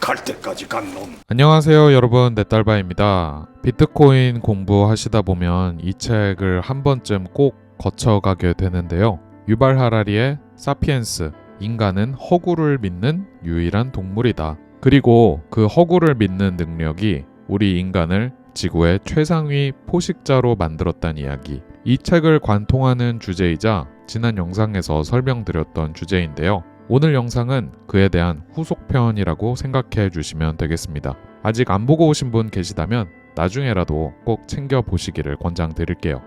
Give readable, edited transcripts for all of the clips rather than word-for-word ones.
갈 때까지 간 놈. 안녕하세요 여러분, 넷달바입니다. 비트코인 공부하시다 보면 이 책을 한 번쯤 꼭 거쳐가게 되는데요. 유발 하라리의 사피엔스, 인간은 허구를 믿는 유일한 동물이다. 그리고 그 허구를 믿는 능력이 우리 인간을 지구의 최상위 포식자로 만들었다는 이야기. 이 책을 관통하는 주제이자 지난 영상에서 설명드렸던 주제인데요. 오늘 영상은 그에 대한 후속편이라고 생각해 주시면 되겠습니다. 아직 안 보고 오신 분 계시다면 나중에라도 꼭 챙겨보시기를 권장드릴게요.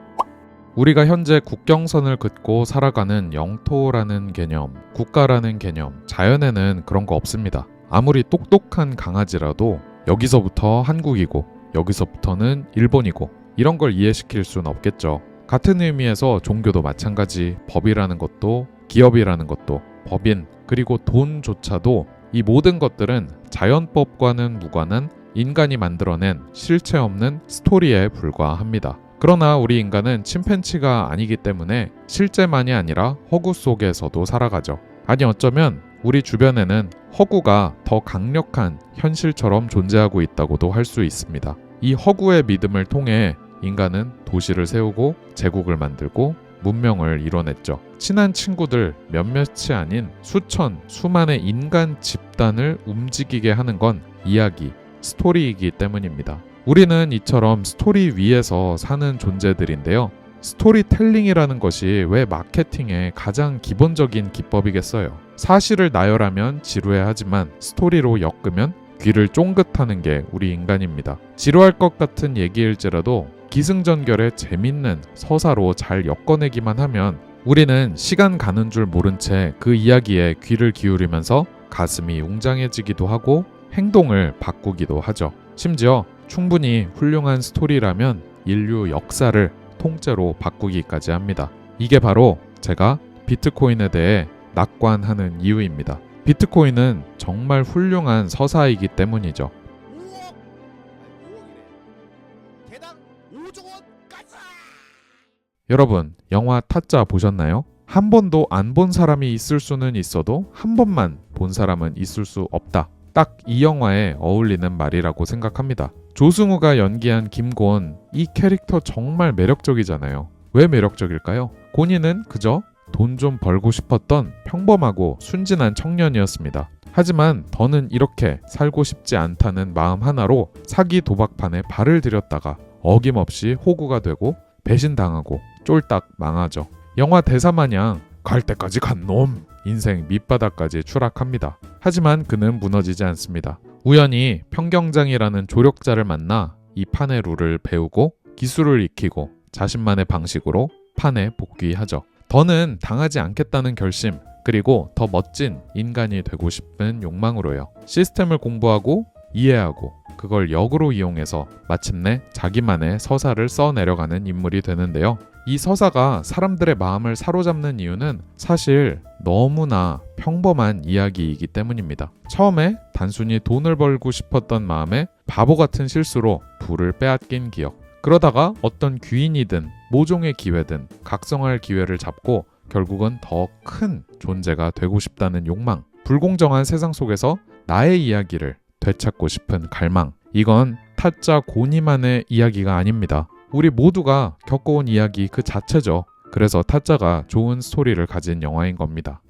우리가 현재 국경선을 긋고 살아가는 영토라는 개념, 국가라는 개념, 자연에는 그런 거 없습니다. 아무리 똑똑한 강아지라도 여기서부터 한국이고 여기서부터는 일본이고 이런 걸 이해시킬 수는 없겠죠. 같은 의미에서 종교도 마찬가지, 법이라는 것도 기업이라는 것도 법인, 그리고 돈조차도 이 모든 것들은 자연법과는 무관한 인간이 만들어낸 실체 없는 스토리에 불과합니다. 그러나 우리 인간은 침팬치가 아니기 때문에 실제만이 아니라 허구 속에서도 살아가죠. 아니 어쩌면 우리 주변에는 허구가 더 강력한 현실처럼 존재하고 있다고도 할 수 있습니다. 이 허구의 믿음을 통해 인간은 도시를 세우고 제국을 만들고 문명을 이뤄냈죠. 친한 친구들 몇몇이 아닌 수천, 수만의 인간 집단을 움직이게 하는 건 이야기, 스토리이기 때문입니다. 우리는 이처럼 스토리 위에서 사는 존재들인데요. 스토리텔링이라는 것이 왜 마케팅의 가장 기본적인 기법이겠어요. 사실을 나열하면 지루해하지만 스토리로 엮으면 귀를 쫑긋하는 게 우리 인간입니다. 지루할 것 같은 얘기일지라도 기승전결의 재밌는 서사로 잘 엮어내기만 하면 우리는 시간 가는 줄 모른 채 그 이야기에 귀를 기울이면서 가슴이 웅장해지기도 하고 행동을 바꾸기도 하죠. 심지어 충분히 훌륭한 스토리라면 인류 역사를 통째로 바꾸기까지 합니다. 이게 바로 제가 비트코인에 대해 낙관하는 이유입니다. 비트코인은 정말 훌륭한 서사이기 때문이죠. 여러분, 영화 타짜 보셨나요? 한 번도 안 본 사람이 있을 수는 있어도 한 번만 본 사람은 있을 수 없다. 딱 이 영화에 어울리는 말이라고 생각합니다. 조승우가 연기한 김곤, 이 캐릭터 정말 매력적이잖아요. 왜 매력적일까요? 곤이는 그저 돈 좀 벌고 싶었던 평범하고 순진한 청년이었습니다. 하지만 더는 이렇게 살고 싶지 않다는 마음 하나로 사기 도박판에 발을 들였다가 어김없이 호구가 되고 배신당하고 쫄딱 망하죠. 영화 대사마냥 갈 때까지 간 놈, 인생 밑바닥까지 추락합니다. 하지만 그는 무너지지 않습니다. 우연히 평경장이라는 조력자를 만나 이 판의 룰을 배우고 기술을 익히고 자신만의 방식으로 판에 복귀하죠. 더는 당하지 않겠다는 결심, 그리고 더 멋진 인간이 되고 싶은 욕망으로요. 시스템을 공부하고 이해하고 그걸 역으로 이용해서 마침내 자기만의 서사를 써내려가는 인물이 되는데요. 이 서사가 사람들의 마음을 사로잡는 이유는 사실 너무나 평범한 이야기이기 때문입니다. 처음에 단순히 돈을 벌고 싶었던 마음에 바보 같은 실수로 부를 빼앗긴 기억. 그러다가 어떤 귀인이든 모종의 기회든 각성할 기회를 잡고 결국은 더 큰 존재가 되고 싶다는 욕망. 불공정한 세상 속에서 나의 이야기를 되찾고 싶은 갈망. 이건 타짜 고니만의 이야기가 아닙니다. 우리 모두가 겪어온 이야기 그 자체죠. 그래서 타짜가 좋은 스토리를 가진 영화인 겁니다.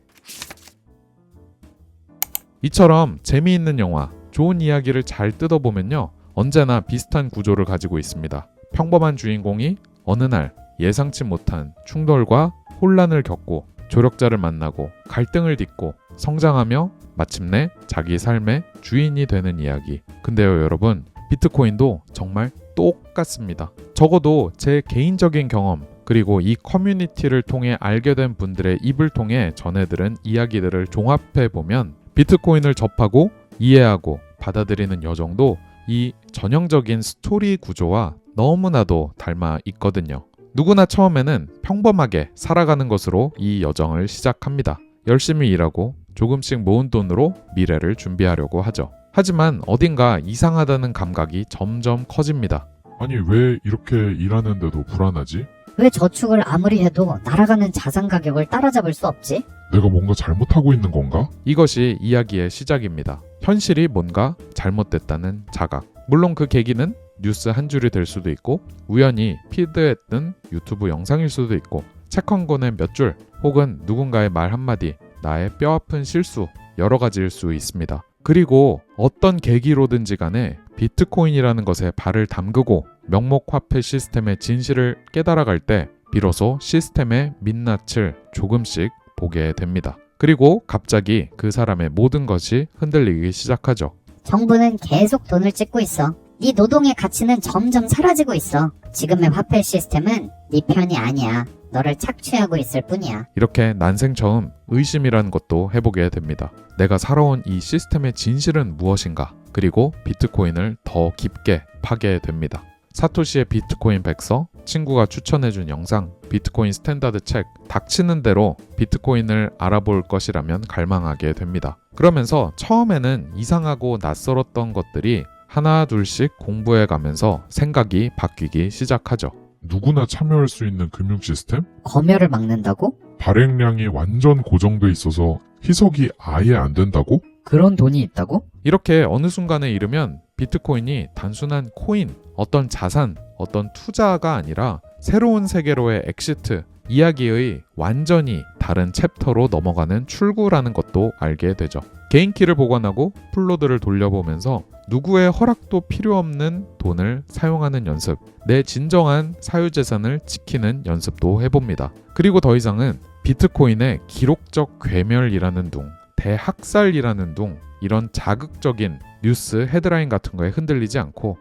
이처럼 재미있는 영화, 좋은 이야기를 잘 뜯어보면요, 언제나 비슷한 구조를 가지고 있습니다. 평범한 주인공이 어느 날 예상치 못한 충돌과 혼란을 겪고 조력자를 만나고 갈등을 딛고 성장하며 마침내 자기 삶의 주인이 되는 이야기. 근데요 여러분, 비트코인도 정말 똑같습니다. 적어도 제 개인적인 경험, 그리고 이 커뮤니티를 통해 알게 된 분들의 입을 통해 전해들은 이야기들을 종합해보면 비트코인을 접하고 이해하고 받아들이는 여정도 이 전형적인 스토리 구조와 너무나도 닮아 있거든요. 누구나 처음에는 평범하게 살아가는 것으로 이 여정을 시작합니다. 열심히 일하고 조금씩 모은 돈으로 미래를 준비하려고 하죠. 하지만 어딘가 이상하다는 감각이 점점 커집니다. 아니 왜 이렇게 일하는데도 불안하지? 왜 저축을 아무리 해도 날아가는 자산 가격을 따라잡을 수 없지? 내가 뭔가 잘못하고 있는 건가? 이것이 이야기의 시작입니다. 현실이 뭔가 잘못됐다는 자각. 물론 그 계기는 뉴스 한 줄이 될 수도 있고 우연히 피드에 뜬 유튜브 영상일 수도 있고 책 한 권의 몇 줄 혹은 누군가의 말 한마디, 나의 뼈아픈 실수, 여러 가지일 수 있습니다. 그리고 어떤 계기로든지 간에 비트코인이라는 것에 발을 담그고 명목화폐 시스템의 진실을 깨달아갈 때 비로소 시스템의 민낯을 조금씩 보게 됩니다. 그리고 갑자기 그 사람의 모든 것이 흔들리기 시작하죠. 정부는 계속 돈을 찍고 있어. 네 노동의 가치는 점점 사라지고 있어. 지금의 화폐 시스템은 네 편이 아니야. 너를 착취하고 있을 뿐이야. 이렇게 난생 처음 의심이라는 것도 해보게 됩니다. 내가 살아온 이 시스템의 진실은 무엇인가? 그리고 비트코인을 더 깊게 파게 됩니다. 사토시의 비트코인 백서, 친구가 추천해준 영상, 비트코인 스탠다드 책, 닥치는 대로 비트코인을 알아볼 것이라면 갈망하게 됩니다. 그러면서 처음에는 이상하고 낯설었던 것들이 하나 둘씩 공부해 가면서 생각이 바뀌기 시작하죠. 누구나 참여할 수 있는 금융 시스템? 검열을 막는다고? 발행량이 완전 고정돼 있어서 희석이 아예 안 된다고? 그런 돈이 있다고? 이렇게 어느 순간에 이르면 비트코인이 단순한 코인, 어떤 자산, 어떤 투자가 아니라 새로운 세계로의 엑시트, 이야기의 완전히 다른 챕터로 넘어가는 출구라는 것도 알게 되죠. 개인키를 보관하고 플로드를 돌려보면서 누구의 허락도 필요 없는 돈을 사용하는 연습, 내 진정한 사유재산을 지키는 연습도 해봅니다. 그리고 더 이상은 비트코인의 기록적 괴멸이라는 둥, 대학살이라는 둥, 이런 자극적인 뉴스 헤드라인 같은 거에 흔들리지 않고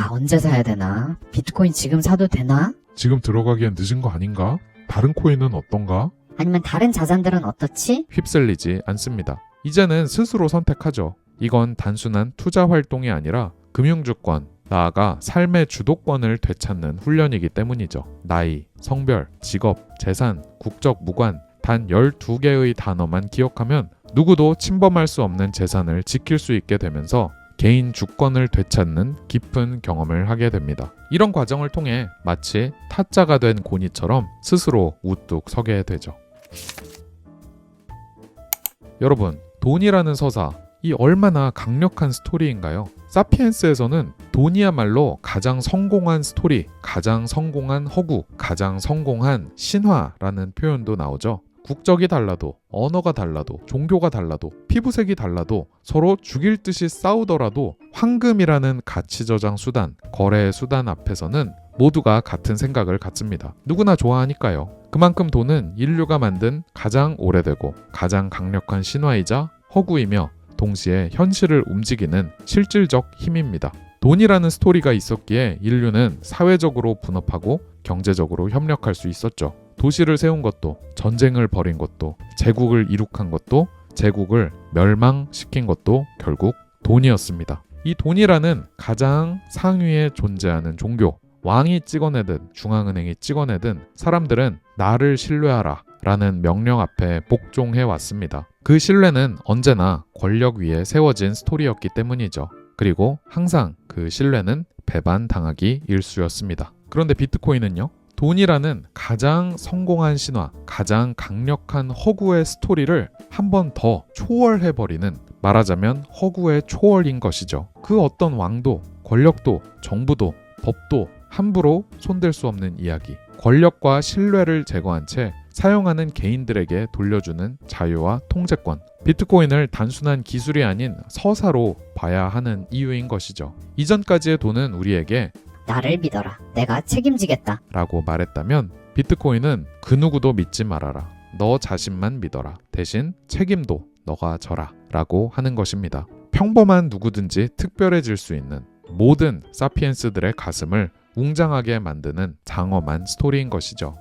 언제 사야 되나? 비트코인 지금 사도 되나? 지금 들어가기엔 늦은 거 아닌가? 다른 코인은 어떤가? 아니면 다른 자산들은 어떻지? 휩쓸리지 않습니다. 이제는 스스로 선택하죠. 이건 단순한 투자 활동이 아니라 금융주권, 나아가 삶의 주도권을 되찾는 훈련이기 때문이죠. 나이, 성별, 직업, 재산, 국적 무관, 단 12개의 단어만 기억하면 누구도 침범할 수 없는 재산을 지킬 수 있게 되면서 개인 주권을 되찾는 깊은 경험을 하게 됩니다. 이런 과정을 통해 마치 타짜가 된 고니처럼 스스로 우뚝 서게 되죠. 여러분, 돈이라는 서사, 이 얼마나 강력한 스토리인가요? 사피엔스에서는 돈이야말로 가장 성공한 스토리, 가장 성공한 허구, 가장 성공한 신화라는 표현도 나오죠. 국적이 달라도, 언어가 달라도, 종교가 달라도, 피부색이 달라도, 서로 죽일 듯이 싸우더라도 황금이라는 가치 저장 수단, 거래 수단 앞에서는 모두가 같은 생각을 갖습니다. 누구나 좋아하니까요. 그만큼 돈은 인류가 만든 가장 오래되고 가장 강력한 신화이자 허구이며 동시에 현실을 움직이는 실질적 힘입니다. 돈이라는 스토리가 있었기에 인류는 사회적으로 분업하고 경제적으로 협력할 수 있었죠. 도시를 세운 것도, 전쟁을 벌인 것도, 제국을 이룩한 것도, 제국을 멸망시킨 것도 결국 돈이었습니다. 이 돈이라는 가장 상위에 존재하는 종교, 왕이 찍어내든 중앙은행이 찍어내든 사람들은 나를 신뢰하라 라는 명령 앞에 복종해 왔습니다. 그 신뢰는 언제나 권력 위에 세워진 스토리였기 때문이죠. 그리고 항상 그 신뢰는 배반당하기 일쑤였습니다. 그런데 비트코인은요? 돈이라는 가장 성공한 신화, 가장 강력한 허구의 스토리를 한 번 더 초월해버리는, 말하자면 허구의 초월인 것이죠. 그 어떤 왕도, 권력도, 정부도, 법도 함부로 손댈 수 없는 이야기. 권력과 신뢰를 제거한 채 사용하는 개인들에게 돌려주는 자유와 통제권. 비트코인을 단순한 기술이 아닌 서사로 봐야 하는 이유인 것이죠. 이전까지의 돈은 우리에게 나를 믿어라. 내가 책임지겠다. 라고 말했다면 비트코인은 그 누구도 믿지 말아라. 너 자신만 믿어라. 대신 책임도 너가 져라. 라고 하는 것입니다. 평범한 누구든지 특별해질 수 있는 모든 사피엔스들의 가슴을 웅장하게 만드는 장엄한 스토리인 것이죠.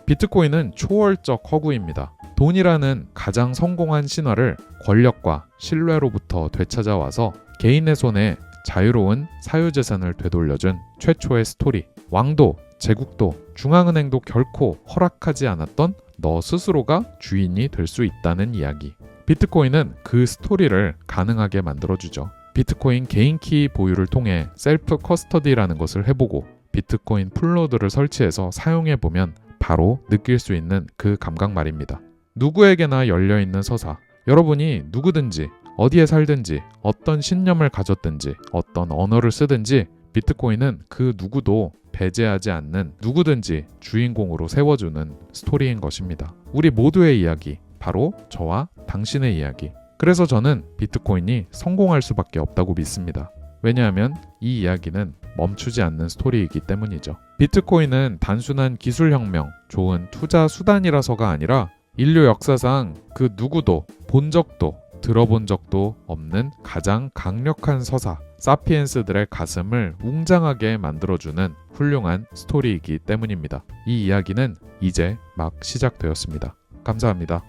비트코인은 초월적 허구입니다. 돈이라는 가장 성공한 신화를 권력과 신뢰로부터 되찾아와서 개인의 손에 자유로운 사유재산을 되돌려준 최초의 스토리. 왕도, 제국도, 중앙은행도 결코 허락하지 않았던 너 스스로가 주인이 될 수 있다는 이야기. 비트코인은 그 스토리를 가능하게 만들어주죠. 비트코인 개인키 보유를 통해 셀프 커스터디라는 것을 해보고 비트코인 풀노드를 설치해서 사용해보면 바로 느낄 수 있는 그 감각 말입니다. 누구에게나 열려있는 서사, 여러분이 누구든지 어디에 살든지 어떤 신념을 가졌든지 어떤 언어를 쓰든지 비트코인은 그 누구도 배제하지 않는 누구든지 주인공으로 세워주는 스토리인 것입니다. 우리 모두의 이야기, 바로 저와 당신의 이야기. 그래서 저는 비트코인이 성공할 수밖에 없다고 믿습니다. 왜냐하면 이 이야기는 멈추지 않는 스토리이기 때문이죠. 비트코인은 단순한 기술혁명, 좋은 투자 수단이라서가 아니라 인류 역사상 그 누구도 본 적도 들어본 적도 없는 가장 강력한 서사, 사피엔스들의 가슴을 웅장하게 만들어주는 훌륭한 스토리이기 때문입니다. 이 이야기는 이제 막 시작되었습니다. 감사합니다.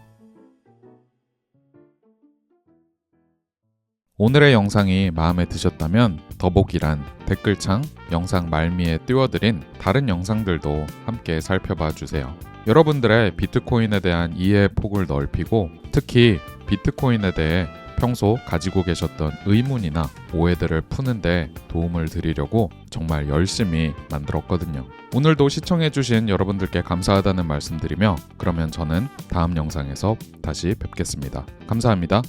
오늘의 영상이 마음에 드셨다면 더보기란 댓글창 영상 말미에 띄워드린 다른 영상들도 함께 살펴봐 주세요. 여러분들의 비트코인에 대한 이해의 폭을 넓히고 특히 비트코인에 대해 평소 가지고 계셨던 의문이나 오해들을 푸는데 도움을 드리려고 정말 열심히 만들었거든요. 오늘도 시청해주신 여러분들께 감사하다는 말씀드리며 그러면 저는 다음 영상에서 다시 뵙겠습니다. 감사합니다.